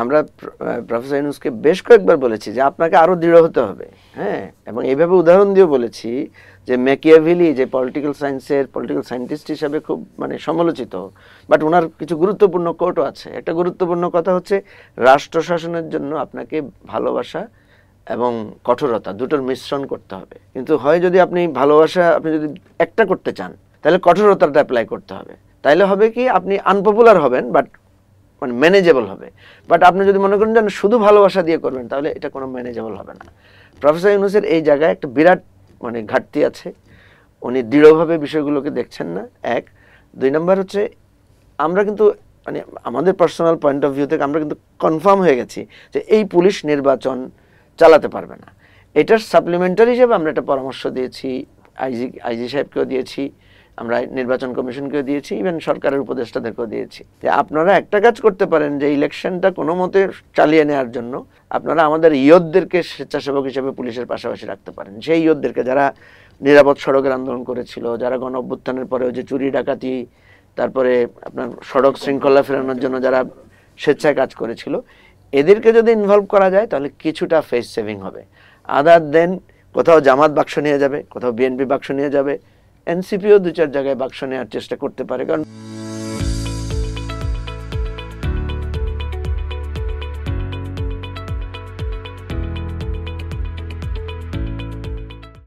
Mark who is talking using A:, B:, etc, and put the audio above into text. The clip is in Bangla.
A: আমরা প্রফেসর ইউনূসকে বেশ কয়েকবার বলেছি যে আপনাকে আরো দৃঢ় হতে হবে, হ্যাঁ, এবং এইভাবে উদাহরণ দিয়ে বলেছি যে ম্যাকিয়াভেলি যে পলিটিক্যাল সায়েন্টিস্ট হিসাবে খুব মানে সমালোচিত, বাট ওনার কিছু গুরুত্বপূর্ণ কোটও আছে। একটা গুরুত্বপূর্ণ কথা হচ্ছে রাষ্ট্র শাসনের জন্য আপনাকে ভালোবাসা এবং কঠোরতা দুটোর মিশ্রণ করতে হবে। কিন্তু হয় যদি আপনি ভালোবাসা আপনি যদি একটা করতে চান তাহলে কঠোরতাটা অ্যাপ্লাই করতে হবে। তাইলে হবে কি আপনি আনপপুলার হবেন বাট মানে ম্যানেজেবল হবে। বাট আপনি যদি মনে করেন যে শুধু ভালোবাসা দিয়ে করবেন তাহলে এটা কোনো ম্যানেজেবল হবে না। প্রফেসর ইউনূসের এই জায়গায় একটা বিরাট মানে ঘাটতি আছে, উনি দৃঢ়ভাবে বিষয়গুলোকে দেখছেন না। এক, দুই নম্বর হচ্ছে আমরা কিন্তু মানে আমাদের পার্সোনাল পয়েন্ট অফ ভিউ থেকে আমরা কিন্তু কনফার্ম হয়ে গেছি যে এই পুলিশ নির্বাচন চালাতে পারবে না। এটার সাপ্লিমেন্টারি হিসেবে আমরা একটা পরামর্শ দিয়েছি, আইজি সাহেবকেও দিয়েছি, আমরা নির্বাচন কমিশনকেও দিয়েছি, ইভেন সরকারের উপদেষ্টাদেরকেও দিয়েছি যে আপনারা একটা কাজ করতে পারেন যে ইলেকশনটা কোনো মতে চালিয়ে নেওয়ার জন্য আপনারা আমাদের ইয়তদেরকে স্বেচ্ছাসেবক হিসেবে পুলিশের পাশাপাশি রাখতে পারেন। সেই ইয়তদেরকে যারা নিরাপদ সড়কের আন্দোলন করেছিল, যারা গণ অভ্যুত্থানের পরেও যে চুরি ডাকাতি, তারপরে আপনার সড়ক শৃঙ্খলা ফেরানোর জন্য যারা স্বেচ্ছায় কাজ করেছিল, এদেরকে যদি ইনভলভ করা যায় তাহলে কিছুটা ফেস সেভিং হবে। আদার দেন কোথাও জামাত বাক্স নিয়ে যাবে, কোথাও বিএনপি বাক্স নিয়ে যাবে, এনসিপিও দু চার জায়গায় বাক্স নেওয়ার চেষ্টা করতে পারে। কারণ